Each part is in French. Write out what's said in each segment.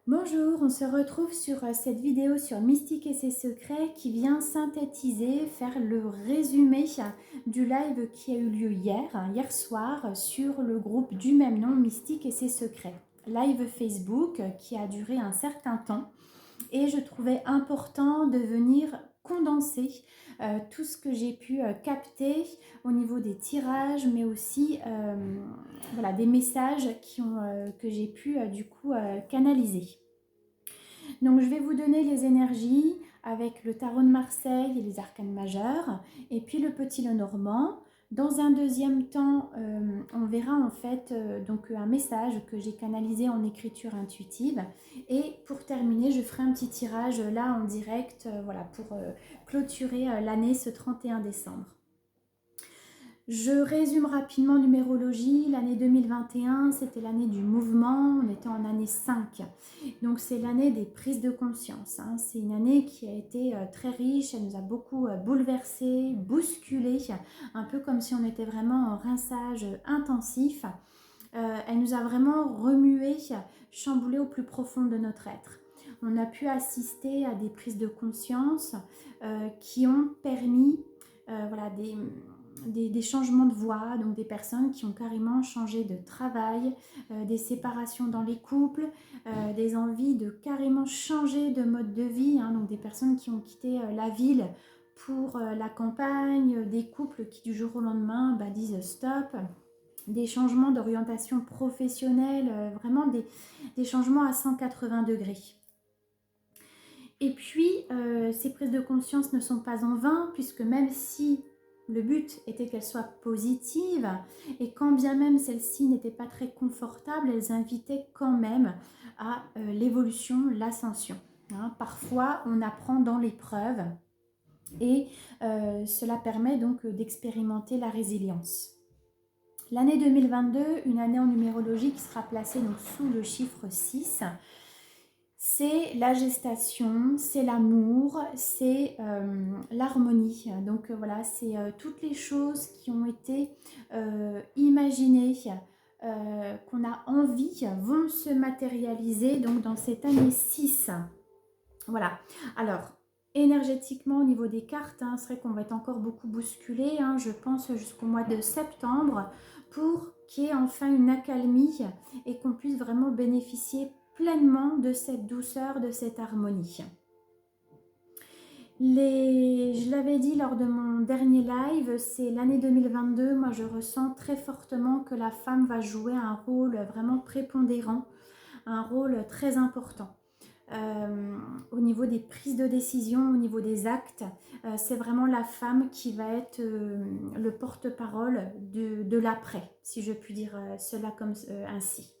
Bonjour, on se retrouve sur cette vidéo sur Mystique et ses secrets qui vient synthétiser, faire le résumé du live qui a eu lieu hier soir, sur le groupe du même nom, Mystique et ses secrets. Live Facebook qui a duré un certain temps et je trouvais important de venir condenser tout ce que j'ai pu capter au niveau des tirages, mais aussi voilà, des messages que j'ai pu du coup canaliser. Donc je vais vous donner les énergies avec le tarot de Marseille et les arcanes majeurs, et puis le petit Lenormand. Dans un deuxième temps, on verra en fait donc un message que j'ai canalisé en écriture intuitive. Et pour terminer, je ferai un petit tirage là en direct, voilà, pour clôturer l'année ce 31 décembre. Je résume rapidement numérologie. L'année 2021, c'était l'année du mouvement. On était en année 5. Donc, c'est l'année des prises de conscience. C'est une année qui a été très riche. Elle nous a beaucoup bouleversés, bousculés. Un peu comme si on était vraiment en rinçage intensif. Elle nous a vraiment remué, chamboulé au plus profond de notre être. On a pu assister à des prises de conscience qui ont permis voilà, des changements de voie, donc des personnes qui ont carrément changé de travail, des séparations dans les couples, des envies de carrément changer de mode de vie, donc des personnes qui ont quitté la ville pour la campagne, des couples qui du jour au lendemain disent stop, des changements d'orientation professionnelle, vraiment des changements à 180 degrés. Et puis, ces prises de conscience ne sont pas en vain, puisque même si le but était qu'elles soient positives, et quand bien même celles-ci n'étaient pas très confortables, elles invitaient quand même à l'évolution, l'ascension. Parfois, on apprend dans l'épreuve, et cela permet donc d'expérimenter la résilience. L'année 2022, une année en numérologie qui sera placée donc sous le chiffre 6, c'est la gestation, c'est l'amour, c'est l'harmonie. Donc voilà, c'est toutes les choses qui ont été imaginées, qu'on a envie, vont se matérialiser donc dans cette année 6. Voilà. Alors, énergétiquement au niveau des cartes, c'est vrai qu'on va être encore beaucoup bousculé, je pense jusqu'au mois de septembre, pour qu'il y ait enfin une accalmie et qu'on puisse vraiment bénéficier pleinement de cette douceur, de cette harmonie. Je l'avais dit lors de mon dernier live, c'est l'année 2022, moi je ressens très fortement que la femme va jouer un rôle vraiment prépondérant, un rôle très important. Au niveau des prises de décision, au niveau des actes, c'est vraiment la femme qui va être le porte-parole de l'après, si je puis dire cela comme ainsi.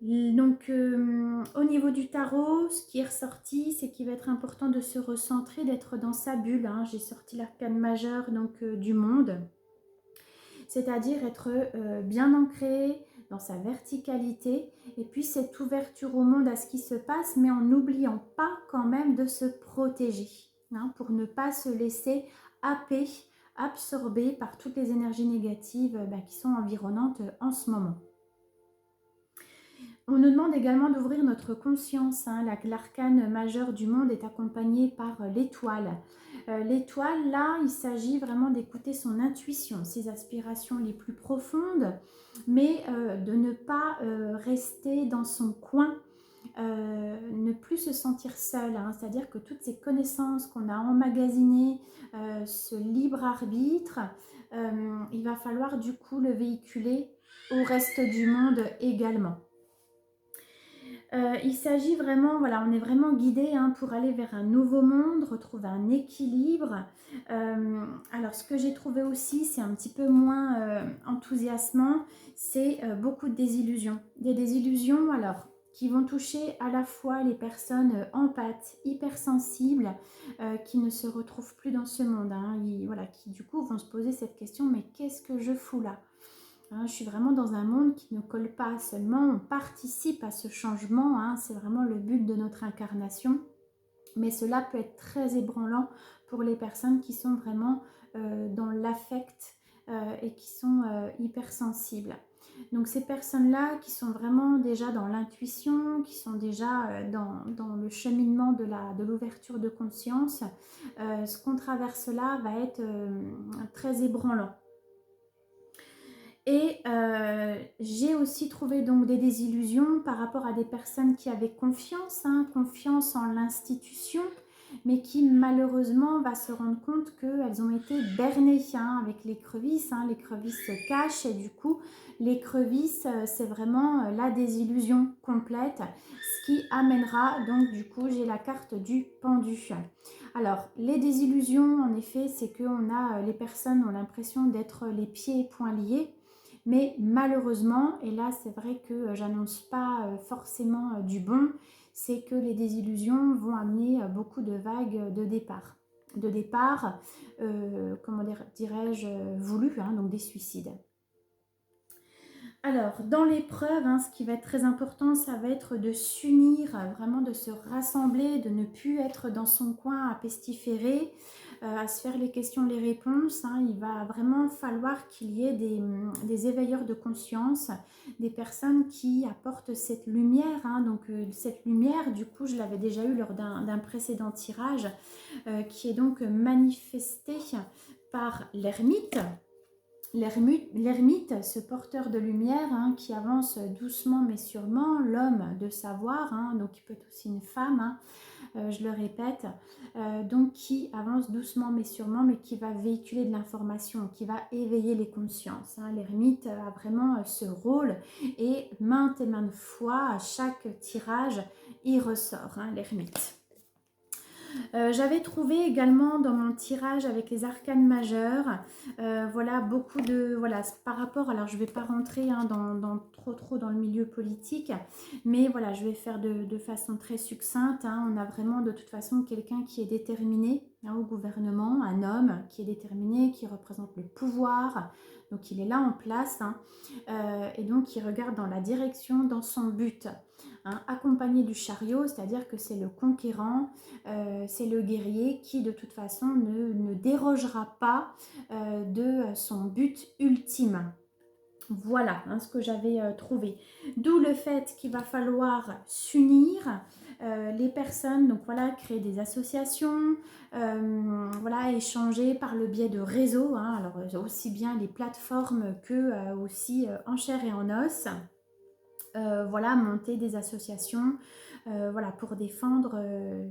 Donc au niveau du tarot, ce qui est ressorti, c'est qu'il va être important de se recentrer, d'être dans sa bulle. J'ai sorti l'arcane majeur donc du monde, c'est-à-dire être bien ancré dans sa verticalité, et puis cette ouverture au monde, à ce qui se passe, mais en n'oubliant pas quand même de se protéger, pour ne pas se laisser happer, absorber par toutes les énergies négatives qui sont environnantes en ce moment. On nous demande également d'ouvrir notre conscience. L'arcane majeur du monde est accompagné par l'étoile. L'étoile, là, il s'agit vraiment d'écouter son intuition, ses aspirations les plus profondes, mais de ne pas rester dans son coin, ne plus se sentir seul. C'est-à-dire que toutes ces connaissances qu'on a emmagasinées, ce libre arbitre, il va falloir du coup le véhiculer au reste du monde également. Il s'agit vraiment, voilà, on est vraiment guidé pour aller vers un nouveau monde, retrouver un équilibre. Alors, ce que j'ai trouvé aussi, c'est un petit peu moins enthousiasmant, c'est beaucoup de désillusions. Des désillusions, alors, qui vont toucher à la fois les personnes empathes, hypersensibles, qui ne se retrouvent plus dans ce monde, voilà, qui du coup vont se poser cette question, mais qu'est-ce que je fous là ? Je suis vraiment dans un monde qui ne colle pas seulement, on participe à ce changement, c'est vraiment le but de notre incarnation, mais cela peut être très ébranlant pour les personnes qui sont vraiment dans l'affect et qui sont hypersensibles. Donc ces personnes-là qui sont vraiment déjà dans l'intuition, qui sont déjà dans le cheminement de l'ouverture de conscience, ce qu'on traverse là va être très ébranlant. Et j'ai aussi trouvé donc des désillusions par rapport à des personnes qui avaient confiance, hein, confiance en l'institution, mais qui malheureusement va se rendre compte qu'elles ont été bernées hein, avec l'écrevisse. Hein, l'écrevisse se cache et du coup l'écrevisse c'est vraiment la désillusion complète, ce qui amènera donc du coup j'ai la carte du pendu. Alors les désillusions en effet c'est que les personnes ont l'impression d'être les pieds et poings liés. Mais malheureusement, et là c'est vrai que j'annonce pas forcément du bon, c'est que les désillusions vont amener beaucoup de vagues de départ. De départ, comment dirais-je, voulus, hein, donc des suicides. Alors, dans l'épreuve, hein, ce qui va être très important, ça va être de s'unir, vraiment de se rassembler, de ne plus être dans son coin à pestiférer, à se faire les questions, les réponses. Hein. Il va vraiment falloir qu'il y ait des éveilleurs de conscience, des personnes qui apportent cette lumière. Hein. Donc, cette lumière, du coup, je l'avais déjà eu lors d'un précédent tirage, qui est donc manifestée par l'ermite. L'ermite, ce porteur de lumière hein, qui avance doucement mais sûrement, l'homme de savoir, hein, donc il peut être aussi une femme, hein, je le répète, donc qui avance doucement mais sûrement, mais qui va véhiculer de l'information, qui va éveiller les consciences. Hein. L'ermite a vraiment ce rôle et maintes fois, à chaque tirage, il ressort, hein, l'ermite. J'avais trouvé également dans mon tirage avec les arcanes majeures, voilà, beaucoup de, voilà, par rapport, alors je ne vais pas rentrer hein, trop dans le milieu politique, mais voilà, je vais faire de façon très succincte, hein, on a vraiment de toute façon quelqu'un qui est déterminé hein, au gouvernement, un homme qui est déterminé, qui représente le pouvoir, donc il est là en place, hein, et donc il regarde dans la direction, dans son but. Hein, accompagné du chariot, c'est-à-dire que c'est le conquérant, c'est le guerrier qui de toute façon ne dérogera pas de son but ultime. Voilà hein, ce que j'avais trouvé. D'où le fait qu'il va falloir s'unir, les personnes, donc voilà, créer des associations, voilà, échanger par le biais de réseaux, hein, alors aussi bien les plateformes que aussi en chair et en os. Voilà, monter des associations voilà, pour défendre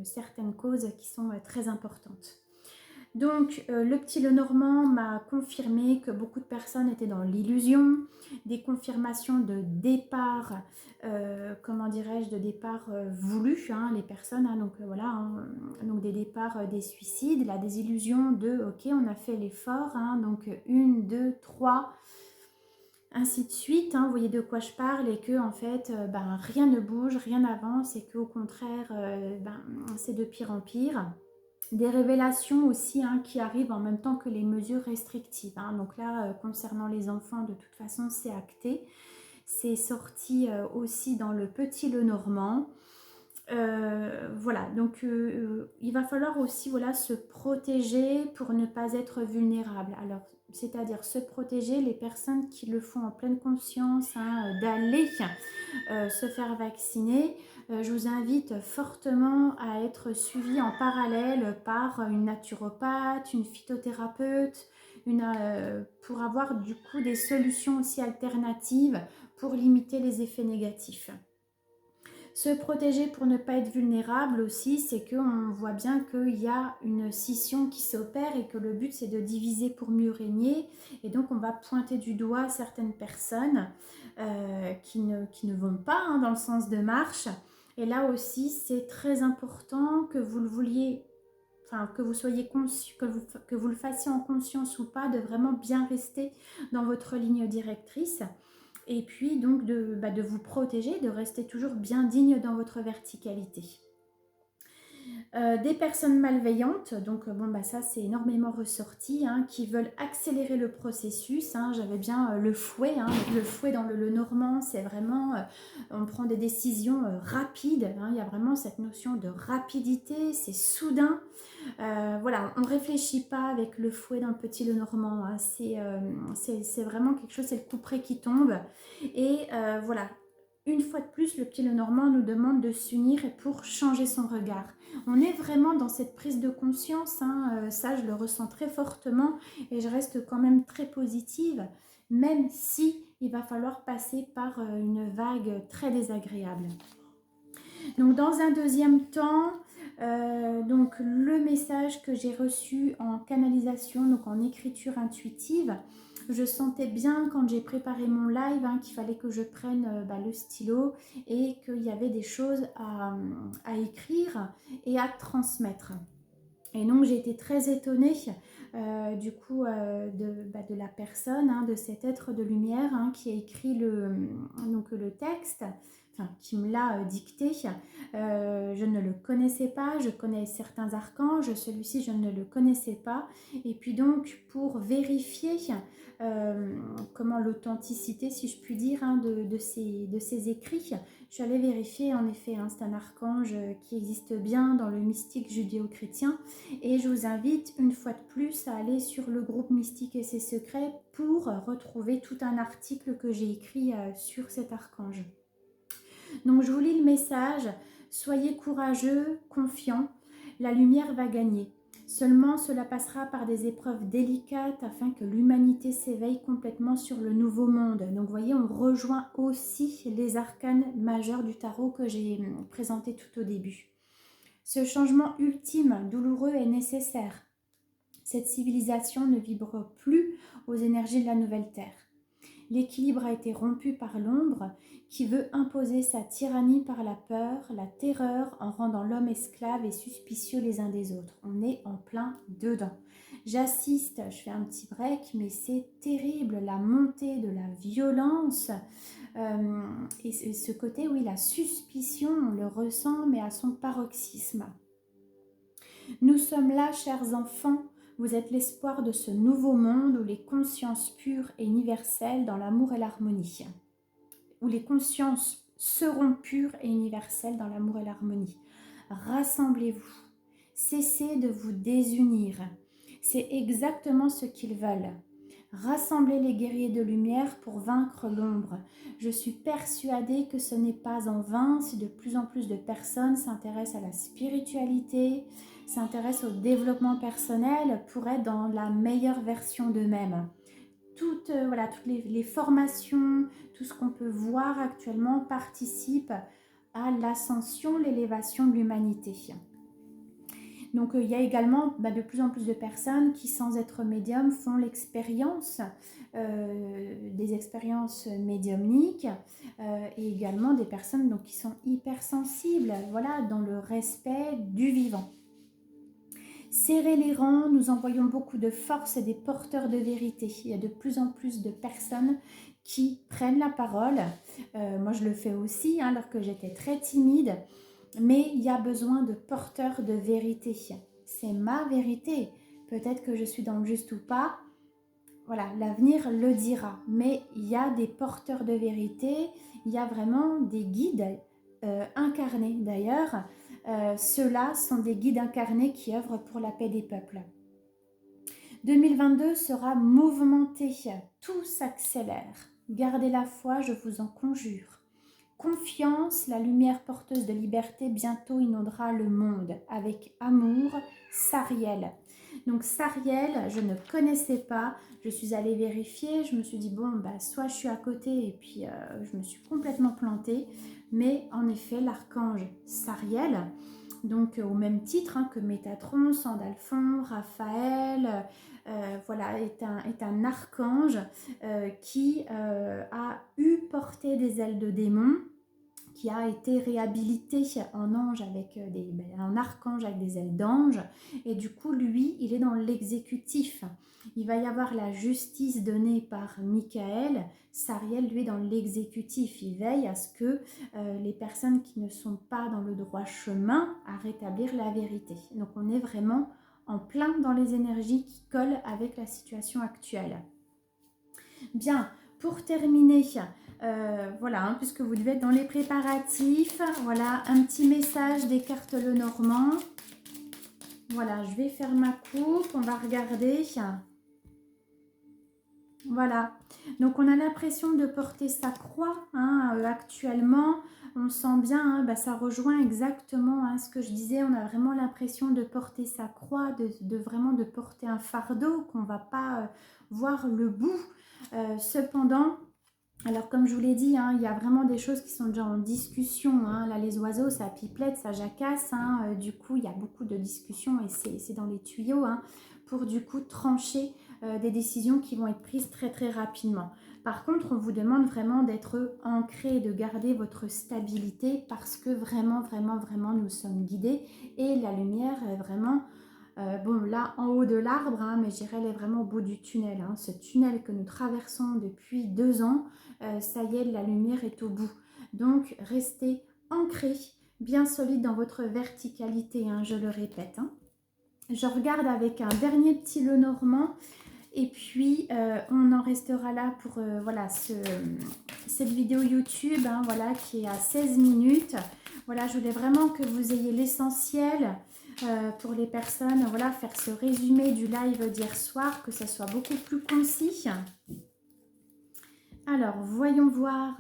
certaines causes qui sont très importantes. Donc le petit Lenormand m'a confirmé que beaucoup de personnes étaient dans l'illusion, des confirmations de départ, comment dirais-je, de départ voulus, hein, les personnes, hein, donc voilà, hein, donc des départs des suicides, la désillusion de ok on a fait l'effort, hein, donc 1, 2, 3, ainsi de suite, hein, vous voyez de quoi je parle et que en fait ben, rien ne bouge, rien n'avance et qu'au contraire ben, c'est de pire en pire. Des révélations aussi hein, qui arrivent en même temps que les mesures restrictives. Hein. Donc là, concernant les enfants, de toute façon, c'est acté. C'est sorti aussi dans le Petit Lenormand. Voilà, donc il va falloir aussi voilà, se protéger pour ne pas être vulnérable. Alors, c'est-à-dire se protéger, les personnes qui le font en pleine conscience, hein, d'aller se faire vacciner. Je vous invite fortement à être suivi en parallèle par une naturopathe, une phytothérapeute, pour avoir du coup des solutions aussi alternatives pour limiter les effets négatifs. Se protéger pour ne pas être vulnérable aussi, c'est qu'on voit bien qu'il y a une scission qui s'opère et que le but c'est de diviser pour mieux régner. Et donc on va pointer du doigt certaines personnes qui ne vont pas hein, dans le sens de marche. Et là aussi c'est très important que vous le vouliez, enfin que vous soyez conscient, que vous le fassiez en conscience ou pas, de vraiment bien rester dans votre ligne directrice. Et puis donc de vous protéger, de rester toujours bien digne dans votre verticalité. Des personnes malveillantes, donc bon bah ça c'est énormément ressorti, hein, qui veulent accélérer le processus, hein. J'avais bien le fouet, hein, le fouet dans le normand, c'est vraiment, on prend des décisions rapides, hein. Il y a vraiment cette notion de rapidité, c'est soudain. Voilà, on ne réfléchit pas avec le fouet dans le petit le normand, hein. C'est vraiment quelque chose, c'est le couperet qui tombe. Et voilà, une fois de plus, le petit Lenormand nous demande de s'unir pour changer son regard. On est vraiment dans cette prise de conscience, hein, ça je le ressens très fortement et je reste quand même très positive, même si il va falloir passer par une vague très désagréable. Donc dans un deuxième temps, donc le message que j'ai reçu en canalisation, donc en écriture intuitive, je sentais bien quand j'ai préparé mon live, hein, qu'il fallait que je prenne le stylo et qu'il y avait des choses à écrire et à transmettre. Et donc j'ai été très étonnée du coup de la personne, hein, de cet être de lumière, hein, qui a écrit le texte, enfin qui me l'a dicté. Je ne le connaissais pas, je connais certains archanges, celui-ci je ne le connaissais pas. Et puis donc pour vérifier comment l'authenticité, si je puis dire, hein, de ces écrits, je suis allée vérifier, en effet, hein, c'est un archange qui existe bien dans le mystique judéo-chrétien. Et je vous invite une fois de plus à aller sur le groupe Mystique et ses secrets pour retrouver tout un article que j'ai écrit sur cet archange. Donc je vous lis le message, soyez courageux, confiants, la lumière va gagner. Seulement cela passera par des épreuves délicates afin que l'humanité s'éveille complètement sur le nouveau monde. Donc vous voyez, on rejoint aussi les arcanes majeurs du tarot que j'ai présenté tout au début. Ce changement ultime, douloureux est nécessaire. Cette civilisation ne vibre plus aux énergies de la nouvelle Terre. L'équilibre a été rompu par l'ombre qui veut imposer sa tyrannie par la peur, la terreur en rendant l'homme esclave et suspicieux les uns des autres. On est en plein dedans. J'assiste, je fais un petit break, mais c'est terrible, la montée de la violence. Et ce côté, oui, la suspicion, on le ressent, mais à son paroxysme. Nous sommes là, chers enfants, vous êtes l'espoir de ce nouveau monde où les consciences pures et universelles dans l'amour et l'harmonie. Où les consciences seront pures et universelles dans l'amour et l'harmonie. Rassemblez-vous. Cessez de vous désunir. C'est exactement ce qu'ils veulent. Rassemblez les guerriers de lumière pour vaincre l'ombre. Je suis persuadée que ce n'est pas en vain si de plus en plus de personnes s'intéressent à la spiritualité, s'intéressent au développement personnel pour être dans la meilleure version d'eux-mêmes. Toutes les formations, tout ce qu'on peut voir actuellement participe à l'ascension, l'élévation de l'humanité. Donc il y a également de plus en plus de personnes qui, sans être médiums, font l'expérience, des expériences médiumniques, et également des personnes donc, qui sont hypersensibles, voilà, dans le respect du vivant. Serrez les rangs, nous envoyons beaucoup de force et des porteurs de vérité. Il y a de plus en plus de personnes qui prennent la parole. Moi, je le fais aussi, hein, alors que j'étais très timide. Mais il y a besoin de porteurs de vérité. C'est ma vérité. Peut-être que je suis dans le juste ou pas. Voilà, l'avenir le dira. Mais il y a des porteurs de vérité. Il y a vraiment des guides incarnés. D'ailleurs, ceux-là sont des guides incarnés qui œuvrent pour la paix des peuples. 2022 sera mouvementé. Tout s'accélère. Gardez la foi, je vous en conjure. Confiance, la lumière porteuse de liberté bientôt inondera le monde. Avec amour, Sariel. Donc Sariel, je ne connaissais pas, je suis allée vérifier, je me suis dit bon, soit je suis à côté et puis je me suis complètement plantée. Mais en effet, l'archange Sariel, donc au même titre hein, que Métatron, Sandalphon, Raphaël, voilà, est un archange qui a eu porté des ailes de démon, qui a été réhabilité en ange avec un archange avec des ailes d'ange. Et du coup, lui, il est dans l'exécutif. Il va y avoir la justice donnée par Michael. Sariel, lui, est dans l'exécutif. Il veille à ce que les personnes qui ne sont pas dans le droit chemin à rétablir la vérité. Donc, on est vraiment en plein dans les énergies qui collent avec la situation actuelle. Bien, pour terminer, voilà, hein, puisque vous devez être dans les préparatifs, voilà, un petit message des cartes Lenormand. Voilà, je vais faire ma coupe, on va regarder. Voilà, donc on a l'impression de porter sa croix hein, actuellement. On sent bien, hein, bah, ça rejoint exactement hein, ce que je disais. On a vraiment l'impression de porter sa croix, vraiment de porter un fardeau qu'on ne va pas voir le bout. Cependant, alors comme je vous l'ai dit, hein, il y a vraiment des choses qui sont déjà en discussion. Hein. Là, les oiseaux, ça pipelette, ça jacasse. Hein. Du coup, il y a beaucoup de discussions et c'est dans les tuyaux hein, pour du coup trancher des décisions qui vont être prises très très rapidement. Par contre, on vous demande vraiment d'être ancré, de garder votre stabilité parce que vraiment, vraiment, vraiment, nous sommes guidés et la lumière est vraiment... bon, là, en haut de l'arbre, hein, mais je dirais, elle est vraiment au bout du tunnel. Hein. Ce tunnel que nous traversons depuis 2 ans, ça y est, la lumière est au bout. Donc, restez ancrés, bien solide dans votre verticalité, hein, je le répète. Hein. Je regarde avec un dernier petit Lenormand. Et puis, on en restera là pour voilà, cette vidéo YouTube hein, voilà, qui est à 16 minutes. Voilà, je voulais vraiment que vous ayez l'essentiel pour les personnes. Voilà, faire ce résumé du live d'hier soir, que ça soit beaucoup plus concis. Alors, voyons voir.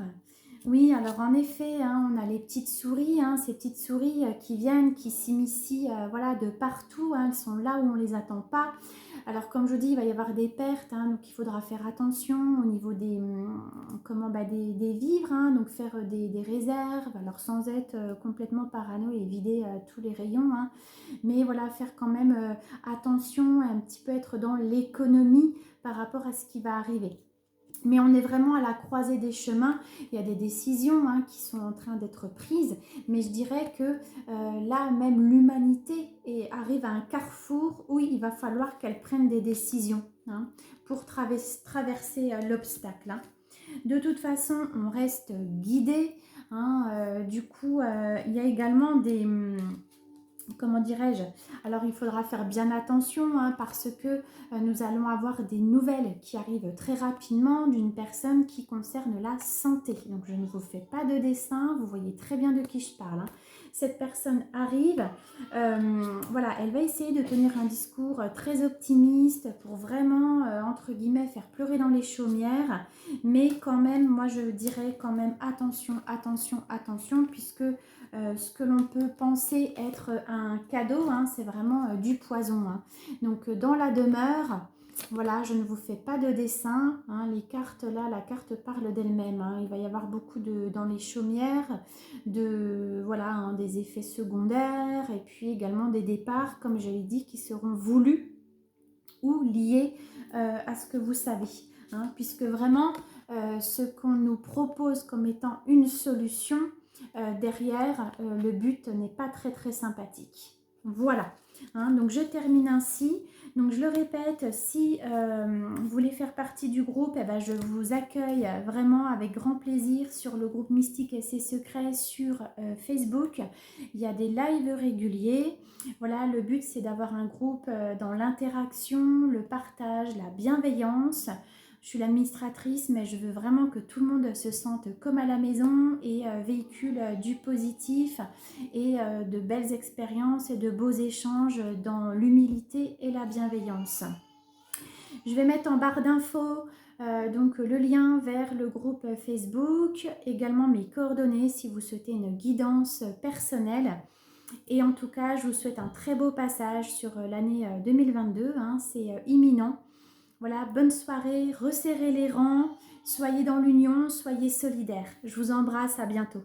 Oui, alors en effet, hein, on a les petites souris, hein, ces petites souris qui viennent, qui s'immiscient voilà, de partout. Hein, elles sont là où on ne les attend pas. Alors comme je vous dis, il va y avoir des pertes, hein, donc il faudra faire attention au niveau des, des vivres, hein, donc faire des réserves, alors sans être complètement parano et vider tous les rayons, hein, mais voilà, faire quand même attention, un petit peu être dans l'économie par rapport à ce qui va arriver. Mais on est vraiment à la croisée des chemins, il y a des décisions hein, qui sont en train d'être prises, mais je dirais que là même l'humanité arrive à un carrefour où il va falloir qu'elle prenne des décisions hein, pour traverser l'obstacle. Hein. De toute façon, on reste guidé, hein, du coup il y a également des... comment dirais-je, alors il faudra faire bien attention hein, parce que nous allons avoir des nouvelles qui arrivent très rapidement d'une personne qui concerne la santé. Donc je ne vous fais pas de dessin, vous voyez très bien de qui je parle. Hein. Cette personne arrive, voilà, elle va essayer de tenir un discours très optimiste pour vraiment, entre guillemets, faire pleurer dans les chaumières. Mais quand même, moi je dirais quand même attention, attention, attention, puisque ce que l'on peut penser être un cadeau, hein, c'est vraiment du poison. Hein. Donc dans la demeure, voilà, je ne vous fais pas de dessin. Hein, les cartes là, la carte parle d'elle-même. Hein, il va y avoir beaucoup dans les chaumières, voilà, hein, des effets secondaires et puis également des départs, comme je l'ai dit, qui seront voulus ou liés à ce que vous savez. Hein, puisque vraiment, ce qu'on nous propose comme étant une solution, derrière, le but n'est pas très très sympathique. Voilà, hein, donc je termine ainsi. Donc je le répète, si vous voulez faire partie du groupe, eh ben, je vous accueille vraiment avec grand plaisir sur le groupe Mystique et ses secrets sur Facebook. Il y a des lives réguliers. Voilà, le but c'est d'avoir un groupe dans l'interaction, le partage, la bienveillance. Je suis l'administratrice, mais je veux vraiment que tout le monde se sente comme à la maison et véhicule du positif et de belles expériences et de beaux échanges dans l'humilité et la bienveillance. Je vais mettre en barre d'infos donc le lien vers le groupe Facebook, également mes coordonnées si vous souhaitez une guidance personnelle. Et en tout cas, je vous souhaite un très beau passage sur l'année 2022, hein, c'est imminent. Voilà, bonne soirée, resserrez les rangs, soyez dans l'union, soyez solidaires. Je vous embrasse, à bientôt.